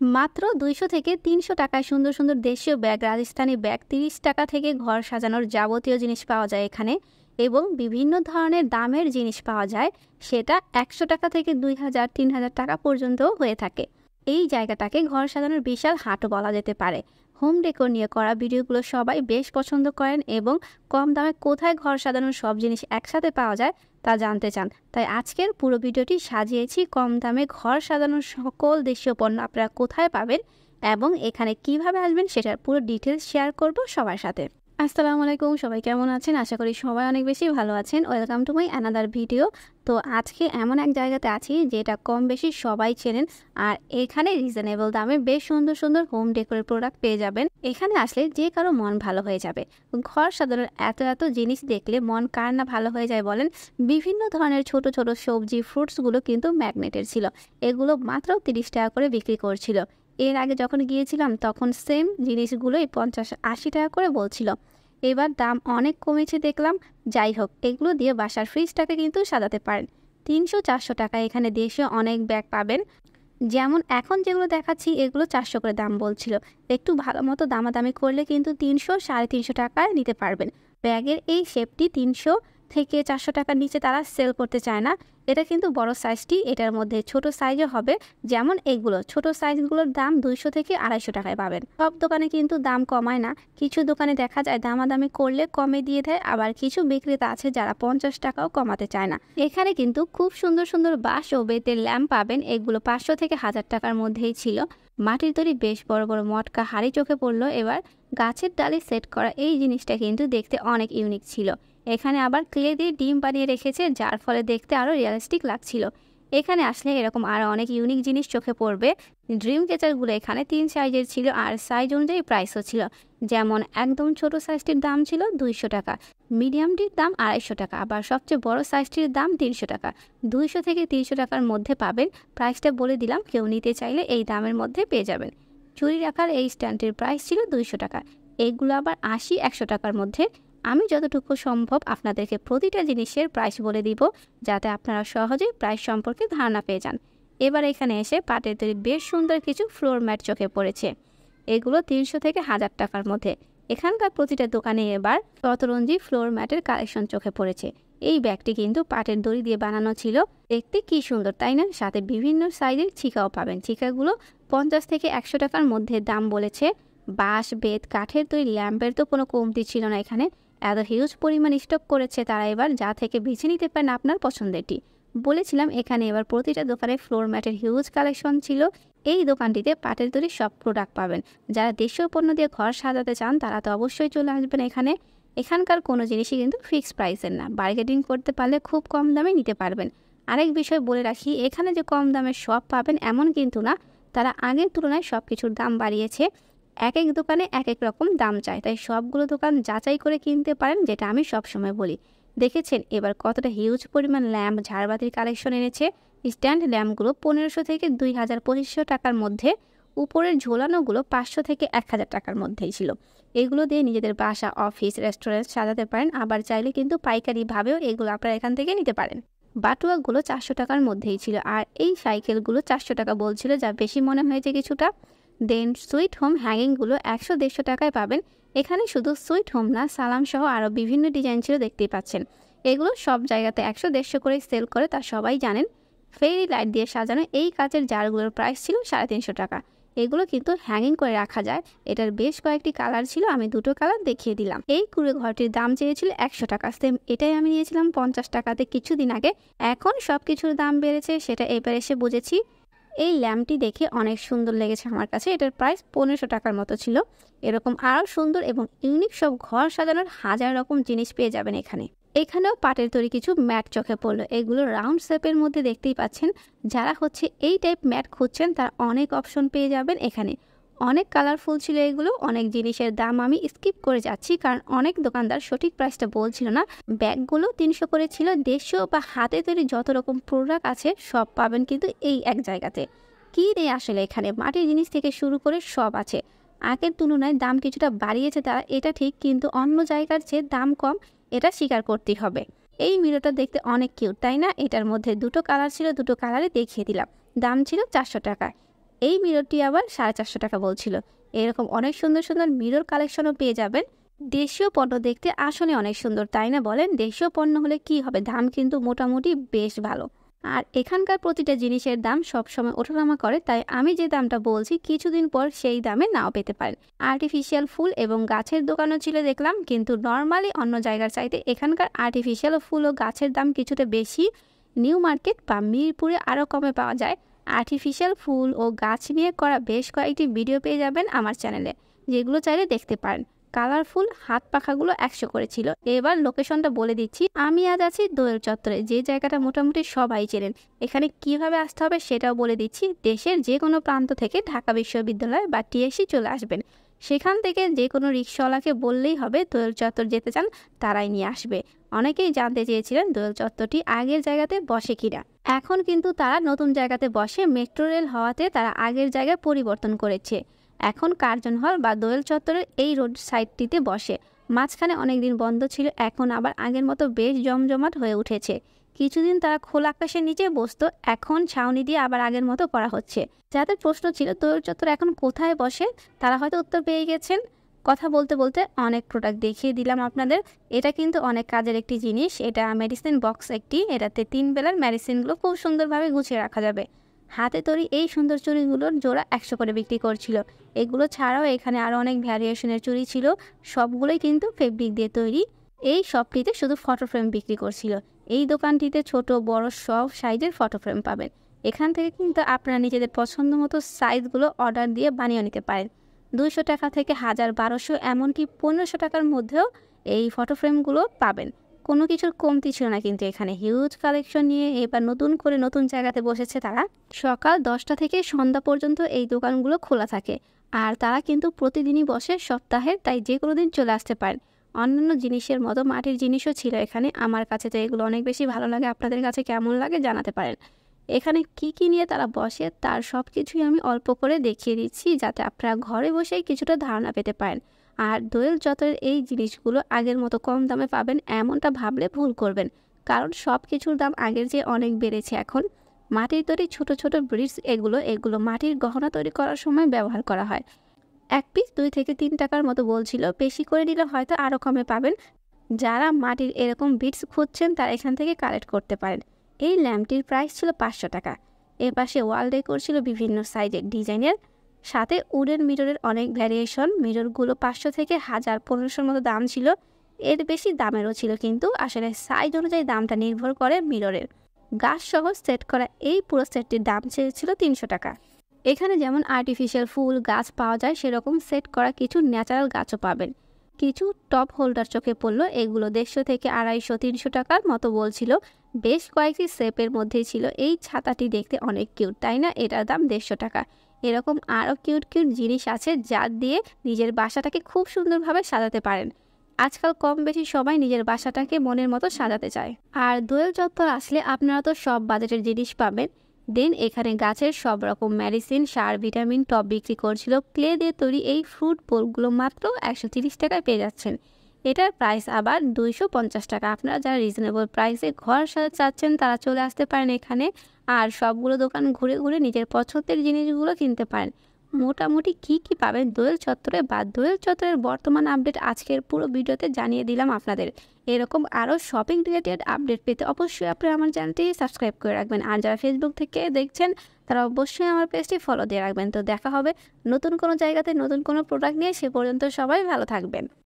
মাত্র ২০০ থেকে ৩০০ টাকায় সুন্দর সুন্দর দেশীয় ব্যাগ, রাজস্থানী ব্যাগ ৩০ টাকা থেকে ঘর সাজানোর যাবতীয় জিনিস পাওয়া যায় এখানে এবং বিভিন্ন ধরনের দামের জিনিস পাওয়া যায়। সেটা ১০০ টাকা থেকে ২,০০০ ৩,০০০ টাকা পর্যন্তও হয়ে থাকে। এই জায়গাটাকে ঘর সাজানোর বিশাল হাটও বলা যেতে পারে। হোম ডেকোর নিয়ে করা ভিডিওগুলো সবাই বেশ পছন্দ করেন এবং কম দামে কোথায় ঘর সাজানোর সব জিনিস একসাথে পাওয়া যায় তা জানতে চান। তাই আজকের পুরো ভিডিওটি সাজিয়েছি কম দামে ঘর সাজানোর সকল দেশীয় পণ্য আপনারা কোথায় পাবেন এবং এখানে কিভাবে আসবেন সেটার পুরো ডিটেলস শেয়ার করব সবার সাথে। আসসালামু আলাইকুম, সবাই কেমন আছেন? আশা করি সবাই অনেক বেশি ভালো আছেন। Welcome to my another video. তো আজকে এমন এক জায়গাতে আছি যেটা কম বেশি সবাই চেনেন, আর এখানে রিজনেবল দামে বেশ সুন্দর সুন্দর হোম ডেকোরের প্রোডাক্ট পেয়ে যাবেন। এখানে আসলে যে কারো মন ভালো হয়ে যাবে। ঘর সাজানোর এত এত জিনিস দেখলে মন কার না ভালো হয়ে যায় বলেন। বিভিন্ন ধরনের ছোট ছোট সবজি ফ্রুটসগুলো কিন্তু ম্যাগনেটের ছিল। এগুলো মাত্র ৩০ টাকা করে বিক্রি করছিল। এর আগে যখন গিয়েছিলাম তখন সেম জিনিসগুলোই ৫০-৮০ টাকা করে বলছিল। এবার দাম অনেক কমেছে দেখলাম। যাই হোক, এগুলো দিয়ে বাসার ফ্রিজটাকে কিন্তু সাজাতে পারেন। ৩০০-৪০০ টাকায় এখানে দেশীয় অনেক ব্যাগ পাবেন। যেমন এখন যেগুলো দেখাচ্ছি এগুলো ৪০০ করে দাম বলছিল। একটু ভালো মতো দামাদামি করলে কিন্তু ৩০০-৩৫০ টাকায় নিতে পারবেন। ব্যাগের এই শেপটি ৩০০ থেকে ৪০০ টাকার নিচে তারা সেল করতে চায় না। এটা কিন্তু বড় সাইজটি, এটার মধ্যে ছোট সাইজও হবে। যেমন এগুলো ছোট সাইজগুলোর দাম ২০০ থেকে ২৫০ টাকায় পাবেন। সব দোকানে কিন্তু দাম কমায় না, কিছু দোকানে দেখা যায় দামাদামি করলে কমে দিয়ে দেয়, আবার কিছু বিক্রেতা আছে যারা ৫০ টাকাও কমাতে চায় না। এখানে কিন্তু খুব সুন্দর সুন্দর বাঁশ ও বেতের ল্যাম্প পাবেন। এগুলো ৫০০ থেকে ১০০০ টাকার মধ্যেই ছিল। মাটির তৈরি বেশ বড় বড় মটকা হাঁড়ি চোখে পড়লো। এবার গাছের ডালে সেট করা এই জিনিসটা কিন্তু দেখতে অনেক ইউনিক ছিল। এখানে আবার ক্লে দিয়ে ডিম বানিয়ে রেখেছে, যার ফলে দেখতে আরও রিয়েলিস্টিক লাগছিল। এখানে আসলে এরকম আরও অনেক ইউনিক জিনিস চোখে পড়বে। ড্রিম ক্যাচারগুলো এখানে ৩ সাইজের ছিল, আর সাইজ অনুযায়ী প্রাইসও ছিল। যেমন একদম ছোট সাইজটির দাম ছিল ২০০ টাকা, মিডিয়ামটির দাম ২৫০ টাকা, আবার সবচেয়ে বড় সাইজটির দাম ৩০০ টাকা। ২০০ থেকে ৩০০ টাকার মধ্যে পাবেন। প্রাইসটা বলে দিলাম, কেউ নিতে চাইলে এই দামের মধ্যে পেয়ে যাবেন। চুরি রাখার এই স্ট্যান্ডটির প্রাইস ছিল ২০০ টাকা। এইগুলো আবার ৮০-১০০ টাকার মধ্যে। আমি যতটুকু সম্ভব আপনাদেরকে প্রতিটা জিনিসের প্রাইস বলে দিব, যাতে আপনারা সহজেই প্রাইস সম্পর্কে ধারণা পেয়ে যান। এবার এখানে এসে পাটের তৈরি বেশ সুন্দর কিছু ফ্লোর ম্যাট চোখে পড়েছে। এগুলো ৩০০ থেকে ১০০০ টাকার মধ্যে। এখানকার প্রতিটা দোকানে এবার শতরঞ্জি ফ্লোর ম্যাটের কালেকশন চোখে পড়েছে। এই ব্যাগটি কিন্তু পাটের দড়ি দিয়ে বানানো ছিল। দেখতে কি সুন্দর তাই না? সাথে বিভিন্ন সাইজের ছিকাও পাবেন। ছিকাগুলো ৫০ থেকে ১০০ টাকার মধ্যে দাম বলেছে। বাঁশ বেত কাঠের তৈরি ল্যাম্পের তো কোনো কমতি ছিল না এখানে। এত হিউজ পরিমাণ স্টক করেছে তারা, এবার যা থেকে বেছে নিতে পারেন আপনার পছন্দেরটি। বলেছিলাম এখানে এবার প্রতিটা দোকানে ফ্লোর ম্যাটের হিউজ কালেকশন ছিল। এই দোকানটিতে পাটের তৈরি সব প্রোডাক্ট পাবেন। যারা দেশীয় পণ্য দিয়ে ঘর সাজাতে চান তারা তো অবশ্যই চলে আসবেন এখানে। এখানকার কোনো জিনিসই কিন্তু ফিক্সড প্রাইসের না, বার্গেনিং করতে পারলে খুব কম দামে নিতে পারবেন। আরেক বিষয় বলে রাখি, এখানে যে কম দামে সব পাবেন এমন কিন্তু না, তারা আগের তুলনায় সব কিছুর দাম বাড়িয়েছে। এক এক দোকানে এক এক রকম দাম চায়, তাই সবগুলো দোকান যাচাই করে কিনতে পারেন, যেটা আমি সবসময় বলি। দেখেছেন এবার কতটা হিউজ পরিমাণ ল্যাম্প ঝাড়বাতির কালেকশন এনেছে। স্ট্যান্ড ল্যাম্পগুলো ১৫০০ থেকে ২,০০০-২৫০০ টাকার মধ্যে। উপরের ঝোলানোগুলো ৫০০ থেকে ১,০০০ টাকার মধ্যেই ছিল। এগুলো দিয়ে নিজেদের বাসা অফিস রেস্টুরেন্ট সাজাতে পারেন, আবার চাইলে কিন্তু পাইকারিভাবেও এগুলো আপনারা এখান থেকে নিতে পারেন। বাটুয়াগুলো ৪০০ টাকার মধ্যেই ছিল, আর এই সাইকেলগুলো ৪০০ টাকা বলছিল, যা বেশি মনে হয়েছে কিছুটা। দেন সুইট হোম হ্যাঙ্গিংগুলো ১০০-১৫০ টাকায় পাবেন। এখানে শুধু সুইট হোম না, সালাম সহ আরও বিভিন্ন ডিজাইন ছিল, দেখতেই পাচ্ছেন। এগুলো সব জায়গাতে ১০০-১৫০ করে সেল করে, তা সবাই জানেন। ফেরি লাইট দিয়ে সাজানো এই কাচের জারগুলোর প্রাইস ছিল ৩৫০ টাকা। এগুলো কিন্তু হ্যাঙ্গিং করে রাখা যায়। এটার বেশ কয়েকটি কালার ছিল, আমি দুটো কালার দেখিয়ে দিলাম। এই কুড়ে ঘরটির দাম চেয়েছিল ১০০ টাকা, সেম এটাই আমি নিয়েছিলাম ৫০ টাকাতে কিছুদিন আগে। এখন সব কিছুর দাম বেড়েছে, সেটা এবার এসে বুঝেছি। এই ল্যাম্পটি দেখে অনেক সুন্দর লেগেছে আমার কাছে। এটার প্রাইস ১৫০০ টাকার মতো ছিল। এরকম আরও সুন্দর এবং ইউনিক সব ঘর সাজানোর হাজার রকম জিনিস পেয়ে যাবেন এখানে। এখানেও পাটের তৈরি কিছু ম্যাট চোখে পড়লো। এগুলো রাউন্ড শেপের মধ্যে, দেখতেই পাচ্ছেন। যারা এই টাইপ ম্যাট খুঁজছেন তারা অনেক অপশন পেয়ে যাবেন এখানে। অনেক কালারফুল ছিল এগুলো। অনেক জিনিসের দাম আমি স্কিপ করে যাচ্ছি, কারণ অনেক দোকানদার সঠিক প্রাইসটা বলছিল না। ব্যাগগুলো ৩০০ করে ছিল। দেশীয় বা হাতে তৈরি যত রকম প্রোডাক্ট আছে সব পাবেন কিন্তু এই এক জায়গাতে। কী নেই আসলে এখানে, মাটির জিনিস থেকে শুরু করে সব আছে। আগের তুলনায় দাম কিছুটা বাড়িয়েছে তারা, এটা ঠিক, কিন্তু অন্য জায়গার চেয়ে দাম কম, এটা স্বীকার করতেই হবে। এই মিররটা দেখতে অনেক কিউট তাই না? এটার মধ্যে দুটো কালার ছিল, দুটো কালারে দেখিয়ে দিলাম। দাম ছিল ৪০০ টাকা। এই মিররটি আবার 450 টাকা বলছিল। এরকম অনেক সুন্দর সুন্দর মিরর কালেকশনও পেয়ে যাবেন। দেশীয় পণ্য দেখতে আসলে অনেক সুন্দর, তাই না বলেন? দেশীয় পণ্য হলে কি হবে, দাম কিন্তু মোটামুটি বেশ ভালো। আর এখানকার প্রতিটা জিনিসের দাম সবসময় ওঠানামা করে, তাই আমি যে দামটা বলছি কিছুদিন পর সেই দামে নাও পেতে পারেন। আর্টিফিশিয়াল ফুল এবং গাছের দোকানও ছিল দেখলাম, কিন্তু নর্মালি অন্য জায়গার চাইতে এখানকার আর্টিফিশিয়াল ফুল ও গাছের দাম কিছুটা বেশি। নিউ মার্কেট বা মিরপুরে আরও কমে পাওয়া যায়। আর্টিফিশিয়াল ফুল ও গাছ নিয়ে করা বেশ কয়েকটি ভিডিও পেয়ে যাবেন আমার চ্যানেলে, যেগুলো চাইলে দেখতে পারেন। কালারফুল হাত পাখাগুলো 100 করে ছিল। এবার লোকেশনটা বলে দিচ্ছি। আমি আজ আছি দোয়েল চত্বরে, যে জায়গাটা মোটামুটি সবাই চেনেন। এখানে কিভাবে আসতে হবে সেটাও বলে দিচ্ছি। দেশের যে কোনো প্রান্ত থেকে ঢাকা বিশ্ববিদ্যালয় বা টিএসসি চলে আসবেন। সেখান থেকে যে কোনো রিক্সাওয়ালাকে বললেই হবে দোয়েল চত্বর যেতে চান, তারাই নিয়ে আসবে। অনেকেই জানতে চেয়েছিলেন দোয়েল চত্বরটি আগের জায়গাতে বসে কিনা। এখন কিন্তু তারা নতুন জায়গাতে বসে, মেট্রো রেল হওয়াতে তারা আগের জায়গায় পরিবর্তন করেছে। এখন কার্জন হল বা দোয়েল চত্বরের এই রোড সাইডটিতে বসে। মাঝখানে অনেকদিন বন্ধ ছিল, এখন আবার আগের মতো বেশ জমজমাট হয়ে উঠেছে। কিছুদিন তারা খোলা আকাশের নিচে বসতো, এখন ছাউনি দিয়ে আবার আগের মতো করা হচ্ছে। যাদের প্রশ্ন ছিল দোয়েল চত্বর এখন কোথায় বসে, তারা হয়তো উত্তর পেয়ে গেছেন। কথা বলতে বলতে অনেক প্রোডাক্ট দেখিয়ে দিলাম আপনাদের। এটা কিন্তু অনেক কাজের একটি জিনিস। এটা মেডিসিন বক্স একটি, এটাতে 3 বেলার মেডিসিনগুলো খুব সুন্দরভাবে গুছিয়ে রাখা যাবে। হাতে তৈরি এই সুন্দর চুড়িগুলোর জোড়া 100 করে বিক্রি করছিল। এগুলো ছাড়াও এখানে আরও অনেক ভ্যারিয়েশনের চুড়ি ছিল, সবগুলোই কিন্তু ফেব্রিক দিয়ে তৈরি। এই শপটিতে শুধু ফটো ফ্রেম বিক্রি করছিল। এই দোকানটিতে ছোট বড় সব সাইজের ফটো ফ্রেম পাবেন। এখান থেকে কিন্তু আপনারা নিজেদের পছন্দ মতো সাইজগুলো অর্ডার দিয়ে বানিয়ে নিতে পারেন। 200 টাকা থেকে 1000, 1200, এমনকি 1500 টাকার মধ্যেও এই ফটো ফ্রেমগুলো পাবেন। কোনো কিছুর কমতি ছিল না কিন্তু এখানে। হিউজ কালেকশন নিয়ে এবার নতুন করে নতুন জায়গাতে বসেছে তারা। সকাল 10টা থেকে সন্ধ্যা পর্যন্ত এই দোকানগুলো খোলা থাকে। আর তারা কিন্তু প্রতিদিনই বসে সপ্তাহের, তাই যে কোনো দিন চলে আসতে পারেন। অন্যান্য জিনিসের মতো মাটির জিনিসও ছিল এখানে। আমার কাছে তো এগুলো অনেক বেশি ভালো লাগে, আপনাদের কাছে কেমন লাগে জানাতে পারেন। এখানে কি কি নিয়ে তারা বসে তার সব কিছুই আমি অল্প করে দেখিয়ে দিচ্ছি, যাতে আপনারা ঘরে বসেই কিছুটা ধারণা পেতে পারেন। আর দোয়েল চত্বরের এই জিনিসগুলো আগের মতো কম দামে পাবেন এমনটা ভাবলে ভুল করবেন, কারণ সব কিছুর দাম আগের চেয়ে অনেক বেড়েছে এখন। মাটির তৈরি ছোট ছোট ব্রিডস, এগুলো মাটির গহনা তৈরি করার সময় ব্যবহার করা হয়। এক পিস 2 থেকে 3 টাকার মতো বলছিল, বেশি করে নিলে হয়তো আরও কমে পাবেন। যারা মাটির এরকম বিটস খুঁজছেন তারা এখান থেকে কালেক্ট করতে পারেন। এই ল্যাম্পটির প্রাইস ছিল 500 টাকা। এপাশে ওয়াল ডেকোর ছিল বিভিন্ন সাইজের ডিজাইনের, সাথে উডেন মিররের অনেক ভ্যারিয়েশন। মিররগুলো 500 থেকে 1000, 1500 মতো দাম ছিল। এর বেশি দামেরও ছিল, কিন্তু আসলে সাইজ অনুযায়ী দামটা নির্ভর করে মিররের। গাছ সহ সেট করা এই পুরো সেটটির দাম চেয়েছিল 300 টাকা। এখানে যেমন আর্টিফিশিয়াল ফুল গাছ পাওয়া যায়, সেরকম সেট করা কিছু ন্যাচারাল গাছও পাবেন। কিছু টপ হোল্ডার চোখে পড়লো, এগুলো 150 থেকে 250, 300 টাকার মতো বলছিল। বেশ কয়েকটি শেপের মধ্যেই ছিল। এই ছাতাটি দেখতে অনেক কিউট, তাই না? এটার দাম 150 টাকা। এরকম আরও কিউট কিউট জিনিস আছে যা দিয়ে নিজের বাসাটাকে খুব সুন্দরভাবে সাজাতে পারেন। আজকাল কম বেশি সবাই নিজের বাসাটাকে মনের মতো সাজাতে চায়। আর দোয়েল চত্বর আসলে আপনারা তো সব বাজেটের জিনিস পাবেন। দেন এখানে গাছের সব রকম মেডিসিন, সার, ভিটামিন টব বিক্রি করছিল। ক্লে দিয়ে তৈরি এই ফ্রুট বোলগুলো মাত্র 130 টাকায় পেয়ে যাচ্ছেন। এটার প্রাইস আবার 250 টাকা। আপনারা যারা রিজনেবল প্রাইসে ঘর সাজাতে চাচ্ছেন তারা চলে আসতে পারেন এখানে। আর সবগুলো দোকান ঘুরে ঘুরে নিজের পছন্দের জিনিসগুলো কিনতে পারেন। মোটামুটি কি কি পাবেন দোয়েল চত্বরে, বা দোয়েল চত্বরের বর্তমান আপডেট আজকের পুরো ভিডিওতে জানিয়ে দিলাম আপনাদের। এরকম আরও শপিং রিলেটেড আপডেট পেতে অবশ্যই আপনারা আমার চ্যানেলটি সাবস্ক্রাইব করে রাখবেন। আর যারা ফেসবুক থেকে দেখছেন তারা অবশ্যই আমার পেজটি ফলো দিয়ে রাখবেন। তো দেখা হবে নতুন কোনো জায়গাতে নতুন কোনো প্রোডাক্ট নিয়ে। সে পর্যন্ত সবাই ভালো থাকবেন।